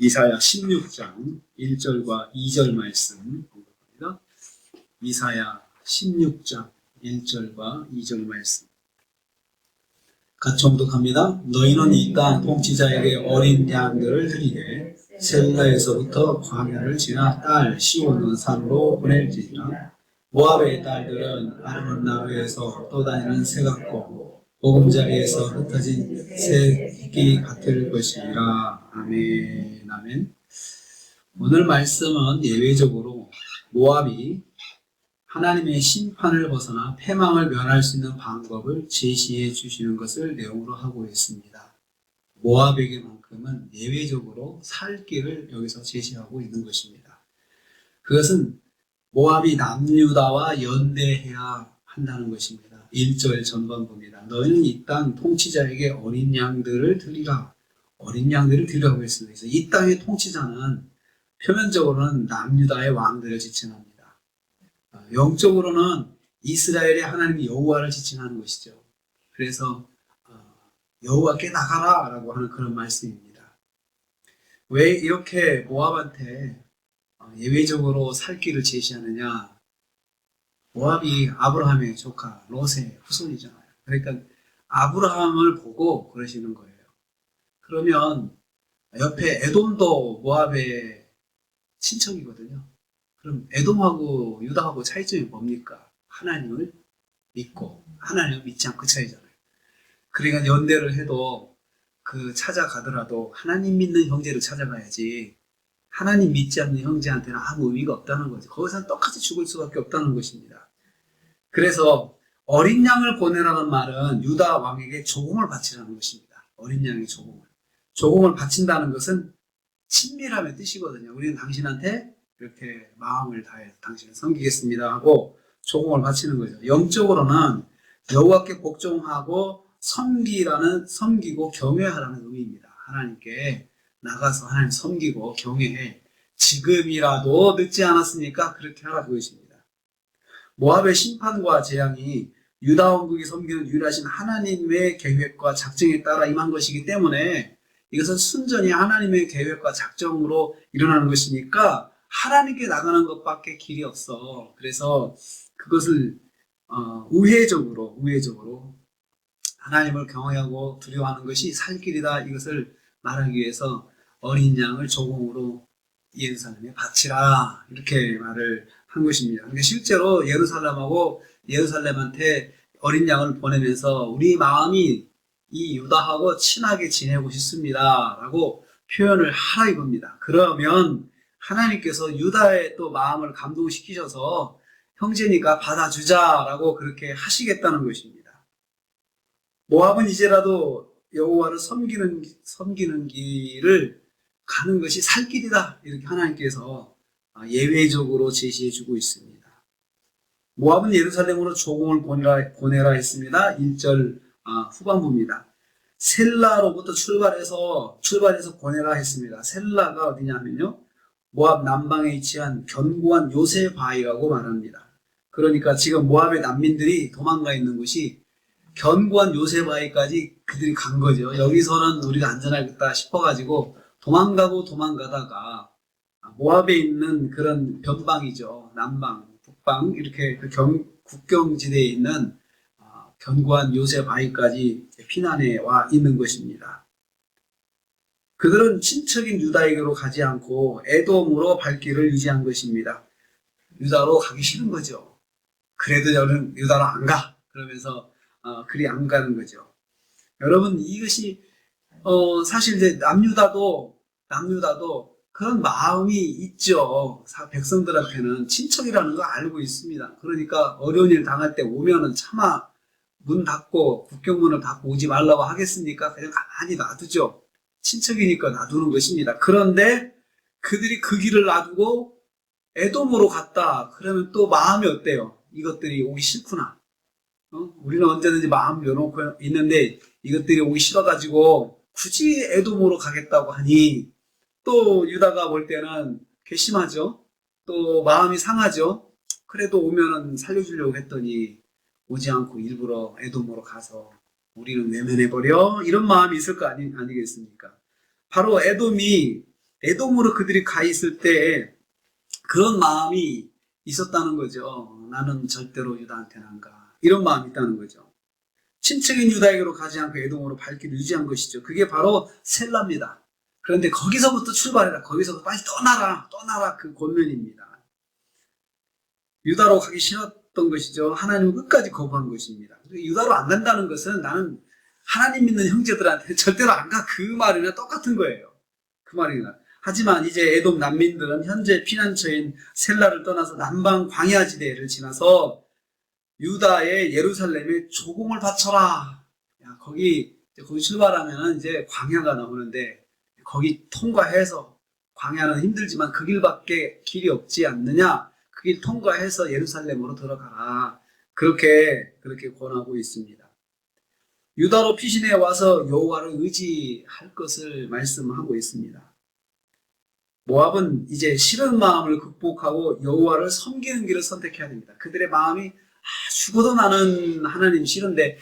이사야 16장 1절과 2절 말씀 공부합니다. 이사야 16장 1절과 2절 말씀 같이 봉독합니다. 너희는 이 땅 통치자에게 어린 양들을 드리되 셀라에서부터 광야를 지나 딸 시온은 산으로 보낼지니라. 모압의 딸들은 아르논나루에서 떠다니는 새 같고 보금자리에서 흩어진 새끼 같을 것이라. 아멘. 아멘. 오늘 말씀은 예외적으로 모압이 하나님의 심판을 벗어나 패망을 면할 수 있는 방법을 제시해 주시는 것을 내용으로 하고 있습니다. 모압에게만큼은 예외적으로 살 길을 여기서 제시하고 있는 것입니다. 그것은 모압이 남유다와 연대해야 한다는 것입니다. 1절 전반부입니다. 너희는 이 땅 통치자에게 어린 양들을 드리라. 어린 양들을 드리라고 했습니다. 그래서 이 땅의 통치자는 표면적으로는 남유다의 왕들을 지칭합니다. 영적으로는 이스라엘의 하나님 여호와를 지칭하는 것이죠. 그래서 여호와께 나가라 라고 하는 그런 말씀입니다. 왜 이렇게 모압한테 예외적으로 살 길을 제시하느냐? 모압이 아브라함의 조카 롯의 후손이잖아요. 그러니까 아브라함을 보고 그러시는 거예요. 그러면 옆에 에돔도 모압의 친척이거든요. 그럼 에돔하고 유다하고 차이점이 뭡니까? 하나님을 믿고 하나님을 믿지 않고 그 차이잖아요. 그러니까 연대를 해도 찾아가더라도 하나님 믿는 형제를 찾아가야지 하나님 믿지 않는 형제한테는 아무 의미가 없다는 거죠. 거기서는 똑같이 죽을 수밖에 없다는 것입니다. 그래서 어린 양을 보내라는 말은 유다 왕에게 조공을 바치라는 것입니다. 어린 양의 조공을 바친다는 것은 친밀함의 뜻이거든요. 우리는 당신한테 이렇게 마음을 다해 당신을 섬기겠습니다 하고 조공을 바치는 거죠. 영적으로는 여호와께 복종하고 섬기고 경외하라는 의미입니다. 하나님께 나가서 하나님 섬기고 경외해. 지금이라도 늦지 않았으니까 그렇게 하라 그것입니다. 모압의 심판과 재앙이 유다 왕국이 섬기는 유일하신 하나님의 계획과 작정에 따라 임한 것이기 때문에 이것은 순전히 하나님의 계획과 작정으로 일어나는 것이니까 하나님께 나가는 것밖에 길이 없어. 그래서 그것을 우회적으로 하나님을 경외하고 두려워하는 것이 살 길이다. 이것을 말하기 위해서 어린 양을 조공으로 예루살렘에 바치라 이렇게 말을 한 것입니다. 그러니까 실제로 예루살렘한테 어린 양을 보내면서 우리 마음이 이 유다하고 친하게 지내고 싶습니다 라고 표현을 하라 이겁니다. 그러면 하나님께서 유다의 또 마음을 감동시키셔서 형제니까 받아주자라고 그렇게 하시겠다는 것입니다. 모압은 이제라도 여호와를 섬기는 길을 가는 것이 살 길이다 이렇게 하나님께서 예외적으로 제시해주고 있습니다. 모압은 예루살렘으로 조공을 보내라 했습니다. 1절 후반부입니다. 셀라로부터 출발해서 보내라 했습니다. 셀라가 어디냐면요, 모압 남방에 위치한 견고한 요새 바위라고 말합니다. 그러니까 지금 모압의 난민들이 도망가 있는 곳이 견고한 요새 바위까지 그들이 간 거죠. 여기서는 우리가 안전하겠다 싶어가지고 도망가다가 모압에 있는 그런 변방이죠. 남방, 북방 이렇게 국경지대에 있는 견고한 요새 바위까지 피난해 와 있는 것입니다. 그들은 친척인 유다에게로 가지 않고 에돔으로 발길을 유지한 것입니다. 유다로 가기 싫은 거죠. 그래도 저는 유다로 안 가. 그러면서 그리 안 가는 거죠. 여러분 이것이 사실 이제 남유다도 그런 마음이 있죠. 백성들한테는 친척이라는 거 알고 있습니다. 그러니까 어려운 일 당할 때 오면은 차마 문 닫고 국경문을 닫고 오지 말라고 하겠습니까? 그냥 가만히 놔두죠. 친척이니까 놔두는 것입니다. 그런데 그들이 그 길을 놔두고 에돔으로 갔다. 그러면 또 마음이 어때요? 이것들이 오기 싫구나. 우리는 언제든지 마음을 열어놓고 있는데 이것들이 오기 싫어가지고 굳이 에돔으로 가겠다고 하니 또 유다가 볼 때는 괘씸하죠. 또 마음이 상하죠. 그래도 오면은 살려주려고 했더니 오지 않고 일부러 에돔으로 가서 우리는 외면해버려? 이런 마음이 있을 거 아니겠습니까? 바로 에돔이 에돔으로 그들이 가 있을 때 그런 마음이 있었다는 거죠. 나는 절대로 유다한테는 안 가. 이런 마음이 있다는 거죠. 친척인 유다에게로 가지 않고 에돔으로 발길을 유지한 것이죠. 그게 바로 셀라입니다. 그런데 거기서부터 출발해라. 거기서부터 빨리 떠나라. 그 권면입니다. 유다로 가기 싫었던 것이죠. 하나님은 끝까지 거부한 것입니다. 유다로 안 간다는 것은 나는 하나님 믿는 형제들한테 절대로 안 가. 그 말이나 똑같은 거예요. 그 말이나. 하지만 이제 에돔 난민들은 현재 피난처인 셀라를 떠나서 남방 광야지대를 지나서 유다의 예루살렘에 조공을 바쳐라. 야, 거기 출발하면 이제 광야가 나오는데 거기 통과해서 광야는 힘들지만 그 길밖에 길이 없지 않느냐? 그 길 통과해서 예루살렘으로 들어가라. 그렇게 권하고 있습니다. 유다로 피신해 와서 여호와를 의지할 것을 말씀하고 있습니다. 모압은 이제 싫은 마음을 극복하고 여호와를 섬기는 길을 선택해야 됩니다. 그들의 마음이 죽어도 나는 하나님 싫은데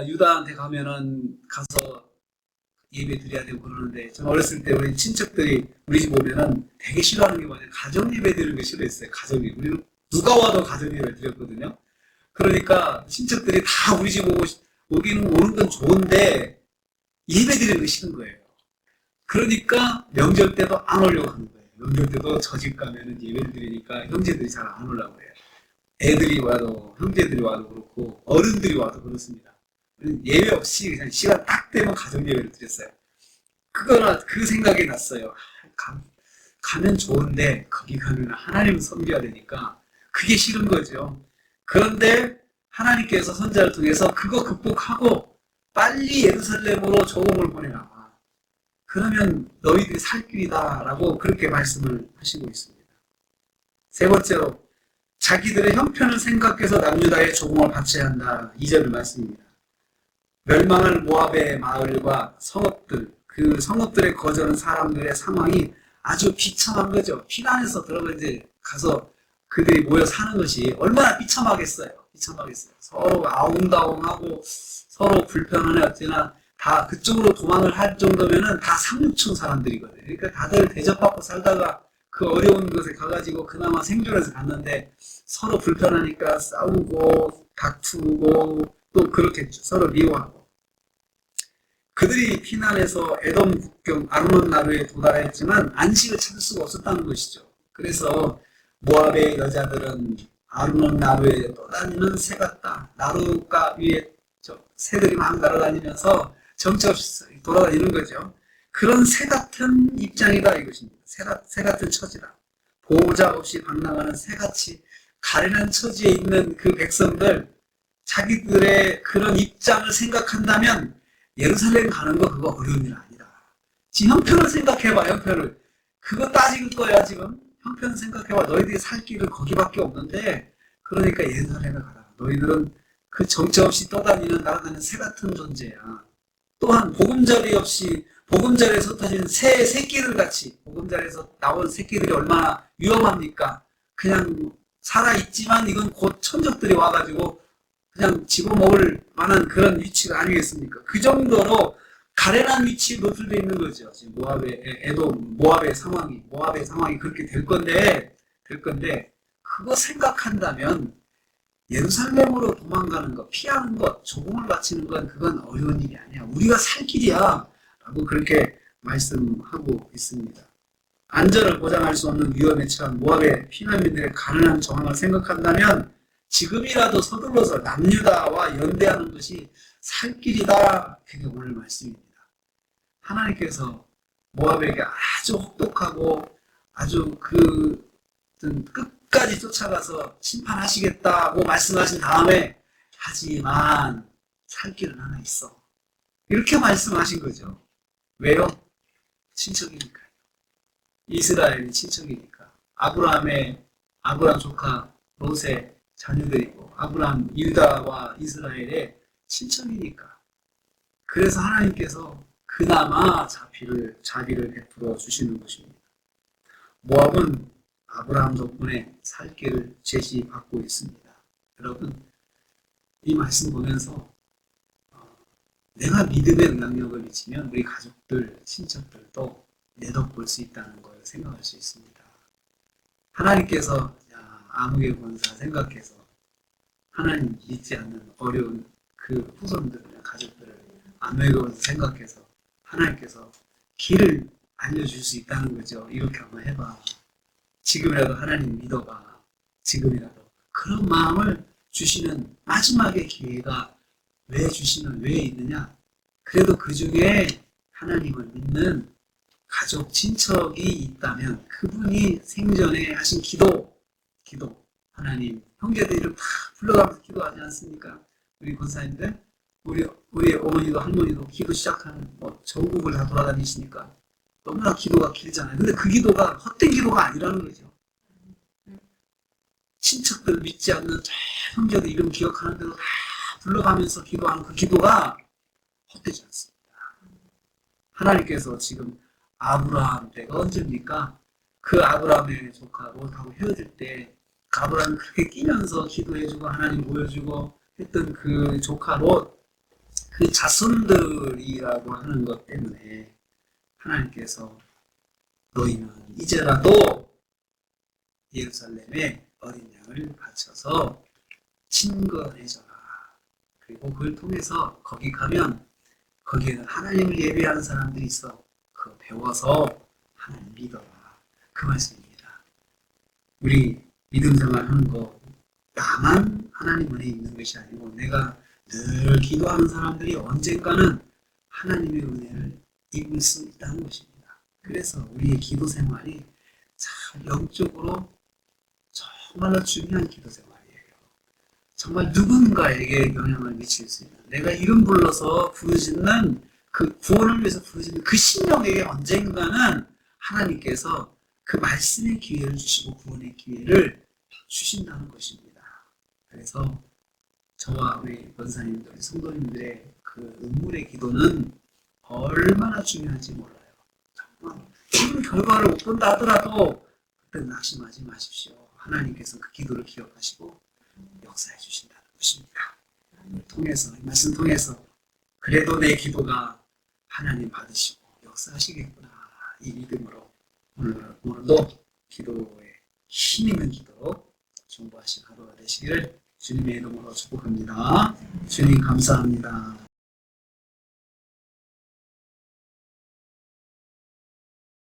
유다한테 가면은 가서 예배 드려야 되고 그러는데, 전 어렸을 때 우리 친척들이 우리 집 오면은 되게 싫어하는 게 뭐냐면 가정 예배 드리는 거 싫어했어요. 가정 예배. 우리는 누가 와도 가정 예배 드렸거든요. 그러니까 친척들이 다 우리 집 오는 건 좋은데 예배 드리는 거 싫은 거예요. 그러니까 명절 때도 안 오려고 하는 거예요. 명절 때도 저 집 가면은 예배를 드리니까 형제들이 잘 안 오려고 해요. 애들이 와도, 형제들이 와도 그렇고, 어른들이 와도 그렇습니다. 예배 없이 그냥 시간 딱 되면 가정 예배를 드렸어요. 그 생각이 났어요. 가면 좋은데, 거기 가면 하나님을 섬겨야 되니까, 그게 싫은 거죠. 그런데 하나님께서 선자를 통해서 그거 극복하고, 빨리 예루살렘으로 조공을 보내라. 그러면 너희들이 살 길이다. 라고 그렇게 말씀을 하시고 있습니다. 세 번째로, 자기들의 형편을 생각해서 남유다의 조공을 바쳐야 한다. 2절 말씀입니다. 멸망할 모압의 마을과 성읍들, 그 성읍들에 거주하는 사람들의 상황이 아주 비참한 거죠. 피난해서 가서 그들이 모여 사는 것이 얼마나 비참하겠어요. 서로 아웅다웅하고 서로 불편하네 어찌나 다 그쪽으로 도망을 할 정도면은 다 상류층 사람들이거든요. 그러니까 다들 대접받고 살다가 그 어려운 곳에 가가지고 그나마 생존해서 갔는데 서로 불편하니까 싸우고 다투고 또 그렇게 서로 미워하고, 그들이 피난해서 에돔 국경 아르논 나루에 도달했지만 안식을 찾을 수가 없었다는 것이죠. 그래서 모압의 여자들은 아르논 나루에 떠다니는 새 같다. 나루가 위에 새들이 막 날아다니면서 정처없이 돌아다니는 거죠. 그런 새 같은 입장이다 이것입니다. 새 같은 처지다. 보호자 없이 방랑하는 새같이 가련한 처지에 있는 그 백성들, 자기들의 그런 입장을 생각한다면 예루살렘 가는 거 그거 어려운 일 아니다. 지금 형편을 생각해봐. 형편을. 그거 따질 거야 지금. 형편 생각해봐. 너희들이 살 길은 거기밖에 없는데, 그러니까 예루살렘에 가라. 너희들은 그 정처 없이 떠다니는 날아다니는 새 같은 존재야. 또한 보금자리에서 터지는 새 새끼들 같이, 보금자리에서 나온 새끼들이 얼마나 위험합니까? 그냥 살아있지만 이건 곧 천적들이 와가지고 그냥 집어먹을 만한 그런 위치가 아니겠습니까? 그 정도로 가련한 위치에 노출되어 있는 거죠. 지금 모압의 상황이 그렇게 될 건데, 그거 생각한다면 예루살렘으로 도망가는 것, 피하는 것, 조공을 바치는 건 그건 어려운 일이 아니야. 우리가 살 길이야. 라고 그렇게 말씀하고 있습니다. 안전을 보장할 수 없는 위험에 처한 모압의 피난민들의 가난한 정황을 생각한다면 지금이라도 서둘러서 남유다와 연대하는 것이 살 길이다. 그게 오늘 말씀입니다. 하나님께서 모압에게 아주 혹독하고 아주 끝까지 쫓아가서 심판하시겠다고 말씀하신 다음에, 하지만 살 길은 하나 있어. 이렇게 말씀하신 거죠. 왜요? 친척이니까요. 이스라엘이 친척이니까. 아브라함 조카 롯의 자녀들이고, 아브라함 유다와 이스라엘의 친척이니까. 그래서 하나님께서 그나마 자비를 베풀어 주시는 것입니다. 모압은 아브라함 덕분에 살 길을 제시받고 있습니다. 여러분, 이 말씀 보면서 내가 믿음의 영향력을 미치면 우리 가족들, 친척들도 내덕볼 수 있다는 걸 생각할 수 있습니다. 하나님께서 아무개 권사 생각해서 하나님 믿지 않는 어려운 그 후손들이나 가족들을 아무개 권사 생각해서 하나님께서 길을 알려줄 수 있다는 거죠. 이렇게 한번 해봐. 지금이라도 하나님 믿어봐. 지금이라도. 그런 마음을 주시는 마지막의 기회가 왜 주시는 왜 있느냐? 그래도 그 중에 하나님을 믿는 가족, 친척이 있다면 그분이 생전에 하신 기도, 하나님, 형제들 이름 다 불러가면서 기도하지 않습니까? 우리 권사님들, 우리 어머니도 할머니도 기도 시작하는 전국을 다 돌아다니시니까 너무나 기도가 길잖아요. 근데 그 기도가 헛된 기도가 아니라는 거죠. 친척들 믿지 않는 형제들 이름 기억하는 대로 다 불러가면서 기도하는 그 기도가 헛되지 않습니다. 하나님께서 지금 아브라함 때가 언제입니까? 그 아브라함의 조카 롯하고 헤어질 때 아브라함이 그렇게 끼면서 기도해주고 하나님 보여주고 했던 그 조카 롯, 그 자손들이라고 하는 것 때문에 하나님께서 너희는 이제라도 예루살렘에 어린 양을 바쳐서 친근해져라. 그리고 그걸 통해서 거기 가면 거기에는 하나님을 예배하는 사람들이 있어. 그거 배워서 하나님 믿어라. 그 말씀입니다. 우리 믿음 생활하는 거 나만 하나님 은혜 있는 것이 아니고 내가 늘 기도하는 사람들이 언젠가는 하나님의 은혜를 입을 수 있다는 것입니다. 그래서 우리의 기도 생활이 참 영적으로 정말로 중요한 기도 생활이에요. 정말 누군가에게 영향을 미칠 수 있는 내가 이름 불러서 부르짖는 그 구원을 위해서 부르짖는 그 심령에게 언젠가는 하나님께서 그 말씀의 기회를 주시고 구원의 기회를 주신다는 것입니다. 그래서 저와 우리 권사님들, 성도님들의 그 음물의 기도는 얼마나 중요한지 몰라요. 정말 지금 결과를 못 본다 하더라도 그때 낙심하지 마십시오. 하나님께서 그 기도를 기억하시고 역사해 주신다는 것입니다. 통해서 이 말씀 통해서 그래도 내 기도가 하나님 받으시고 역사하시겠구나 이 믿음으로 오늘도 기도에 힘 있는 기도 중보하신 하루가 되시기를 주님의 이름으로 축복합니다. 주님 감사합니다.